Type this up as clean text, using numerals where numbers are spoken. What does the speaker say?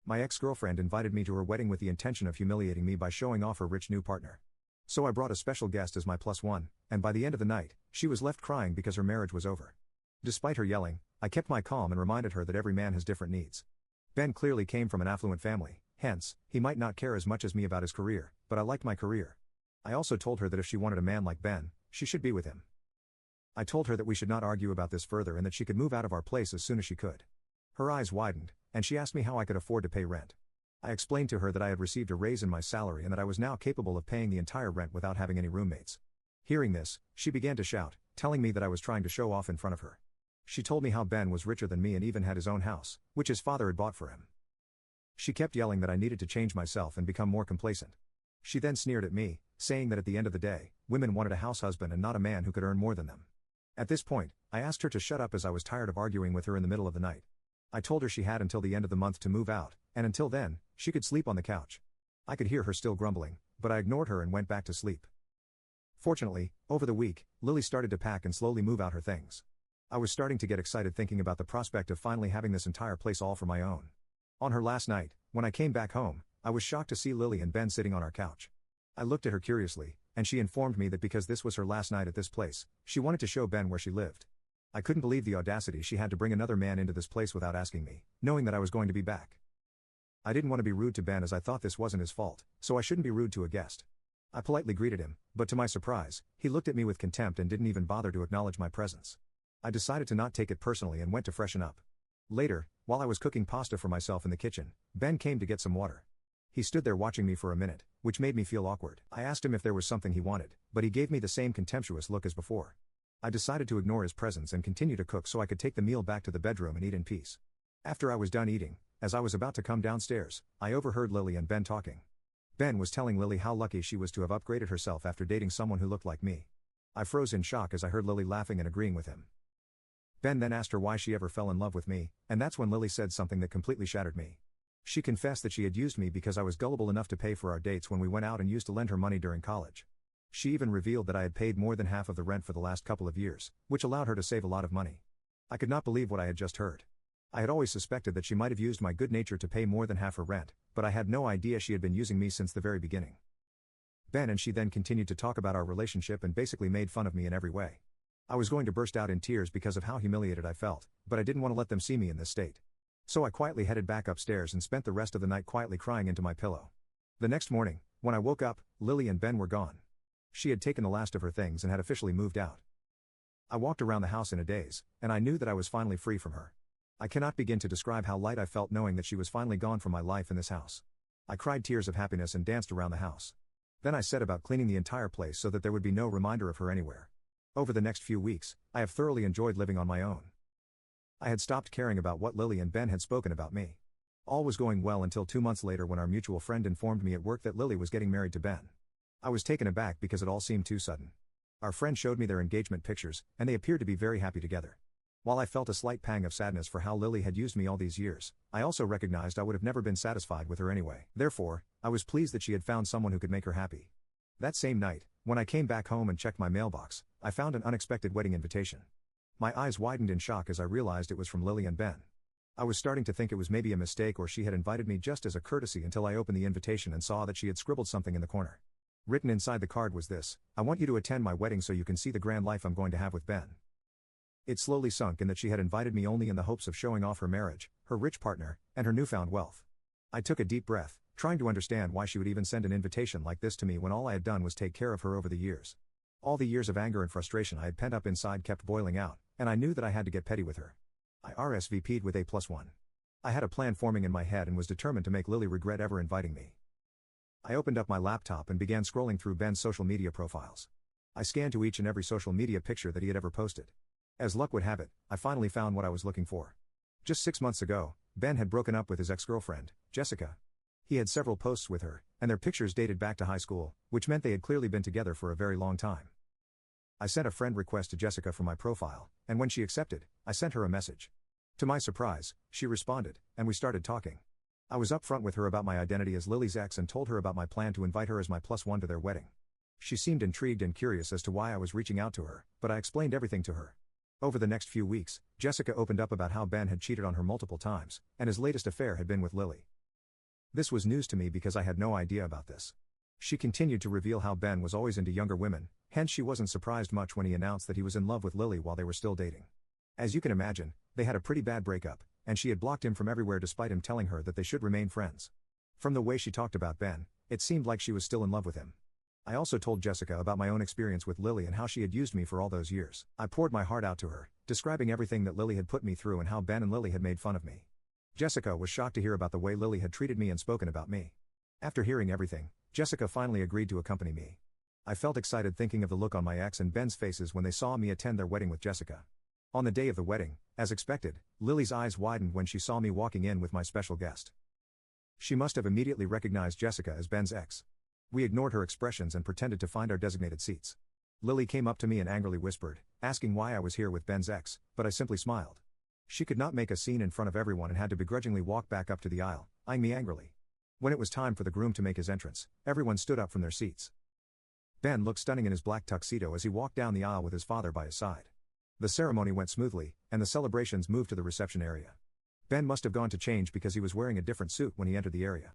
My ex-girlfriend invited me to her wedding with the intention of humiliating me by showing off her rich new partner. So I brought a special guest as my plus one, and by the end of the night, she was left crying because her marriage was over. Despite her yelling, I kept my calm and reminded her that every man has different needs. Ben clearly came from an affluent family, hence, he might not care as much as me about his career, but I liked my career. I also told her that if she wanted a man like Ben, she should be with him. I told her that we should not argue about this further and that she could move out of our place as soon as she could. Her eyes widened, and she asked me how I could afford to pay rent. I explained to her that I had received a raise in my salary and that I was now capable of paying the entire rent without having any roommates. Hearing this, she began to shout, telling me that I was trying to show off in front of her. She told me how Ben was richer than me and even had his own house, which his father had bought for him. She kept yelling that I needed to change myself and become more complacent. She then sneered at me, saying that at the end of the day, women wanted a house husband and not a man who could earn more than them. At this point, I asked her to shut up as I was tired of arguing with her in the middle of the night. I told her she had until the end of the month to move out, and until then, she could sleep on the couch. I could hear her still grumbling, but I ignored her and went back to sleep. Fortunately, over the week, Lily started to pack and slowly move out her things. I was starting to get excited thinking about the prospect of finally having this entire place all for my own. On her last night, when I came back home, I was shocked to see Lily and Ben sitting on our couch. I looked at her curiously, and she informed me that because this was her last night at this place, she wanted to show Ben where she lived. I couldn't believe the audacity she had to bring another man into this place without asking me, knowing that I was going to be back. I didn't want to be rude to Ben as I thought this wasn't his fault, so I shouldn't be rude to a guest. I politely greeted him, but to my surprise, he looked at me with contempt and didn't even bother to acknowledge my presence. I decided to not take it personally and went to freshen up. Later, while I was cooking pasta for myself in the kitchen, Ben came to get some water. He stood there watching me for a minute, which made me feel awkward. I asked him if there was something he wanted, but he gave me the same contemptuous look as before. I decided to ignore his presence and continue to cook so I could take the meal back to the bedroom and eat in peace. After I was done eating, as I was about to come downstairs, I overheard Lily and Ben talking. Ben was telling Lily how lucky she was to have upgraded herself after dating someone who looked like me. I froze in shock as I heard Lily laughing and agreeing with him. Ben then asked her why she ever fell in love with me, and that's when Lily said something that completely shattered me. She confessed that she had used me because I was gullible enough to pay for our dates when we went out and used to lend her money during college. She even revealed that I had paid more than half of the rent for the last couple of years, which allowed her to save a lot of money. I could not believe what I had just heard. I had always suspected that she might have used my good nature to pay more than half her rent, but I had no idea she had been using me since the very beginning. Ben and she then continued to talk about our relationship and basically made fun of me in every way. I was going to burst out in tears because of how humiliated I felt, but I didn't want to let them see me in this state. So I quietly headed back upstairs and spent the rest of the night quietly crying into my pillow. The next morning, when I woke up, Lily and Ben were gone. She had taken the last of her things and had officially moved out. I walked around the house in a daze, and I knew that I was finally free from her. I cannot begin to describe how light I felt knowing that she was finally gone from my life in this house. I cried tears of happiness and danced around the house. Then I set about cleaning the entire place so that there would be no reminder of her anywhere. Over the next few weeks, I have thoroughly enjoyed living on my own. I had stopped caring about what Lily and Ben had spoken about me. All was going well until 2 months later when our mutual friend informed me at work that Lily was getting married to Ben. I was taken aback because it all seemed too sudden. Our friend showed me their engagement pictures, and they appeared to be very happy together. While I felt a slight pang of sadness for how Lily had used me all these years, I also recognized I would have never been satisfied with her anyway. Therefore, I was pleased that she had found someone who could make her happy. That same night, when I came back home and checked my mailbox, I found an unexpected wedding invitation. My eyes widened in shock as I realized it was from Lily and Ben. I was starting to think it was maybe a mistake or she had invited me just as a courtesy until I opened the invitation and saw that she had scribbled something in the corner. Written inside the card was this: "I want you to attend my wedding so you can see the grand life I'm going to have with Ben." It slowly sunk in that she had invited me only in the hopes of showing off her marriage, her rich partner, and her newfound wealth. I took a deep breath, trying to understand why she would even send an invitation like this to me when all I had done was take care of her over the years. All the years of anger and frustration I had pent up inside kept boiling out, and I knew that I had to get petty with her. I RSVP'd with A+1. I had a plan forming in my head and was determined to make Lily regret ever inviting me. I opened up my laptop and began scrolling through Ben's social media profiles. I scanned to each and every social media picture that he had ever posted. As luck would have it, I finally found what I was looking for. Just 6 months ago, Ben had broken up with his ex-girlfriend, Jessica. He had several posts with her, and their pictures dated back to high school, which meant they had clearly been together for a very long time. I sent a friend request to Jessica for my profile, and when she accepted, I sent her a message. To my surprise, she responded, and we started talking. I was upfront with her about my identity as Lily's ex and told her about my plan to invite her as my +1 to their wedding. She seemed intrigued and curious as to why I was reaching out to her, but I explained everything to her. Over the next few weeks, Jessica opened up about how Ben had cheated on her multiple times, and his latest affair had been with Lily. This was news to me because I had no idea about this. She continued to reveal how Ben was always into younger women, hence she wasn't surprised much when he announced that he was in love with Lily while they were still dating. As you can imagine, they had a pretty bad breakup, and she had blocked him from everywhere despite him telling her that they should remain friends. From the way she talked about Ben, it seemed like she was still in love with him. I also told Jessica about my own experience with Lily and how she had used me for all those years. I poured my heart out to her, describing everything that Lily had put me through and how Ben and Lily had made fun of me. Jessica was shocked to hear about the way Lily had treated me and spoken about me. After hearing everything, Jessica finally agreed to accompany me. I felt excited thinking of the look on my ex and Ben's faces when they saw me attend their wedding with Jessica. On the day of the wedding, as expected, Lily's eyes widened when she saw me walking in with my special guest. She must have immediately recognized Jessica as Ben's ex. We ignored her expressions and pretended to find our designated seats. Lily came up to me and angrily whispered, asking why I was here with Ben's ex, but I simply smiled. She could not make a scene in front of everyone and had to begrudgingly walk back up to the aisle, eyeing me angrily. When it was time for the groom to make his entrance, everyone stood up from their seats. Ben looked stunning in his black tuxedo as he walked down the aisle with his father by his side. The ceremony went smoothly, and the celebrations moved to the reception area. Ben must have gone to change because he was wearing a different suit when he entered the area.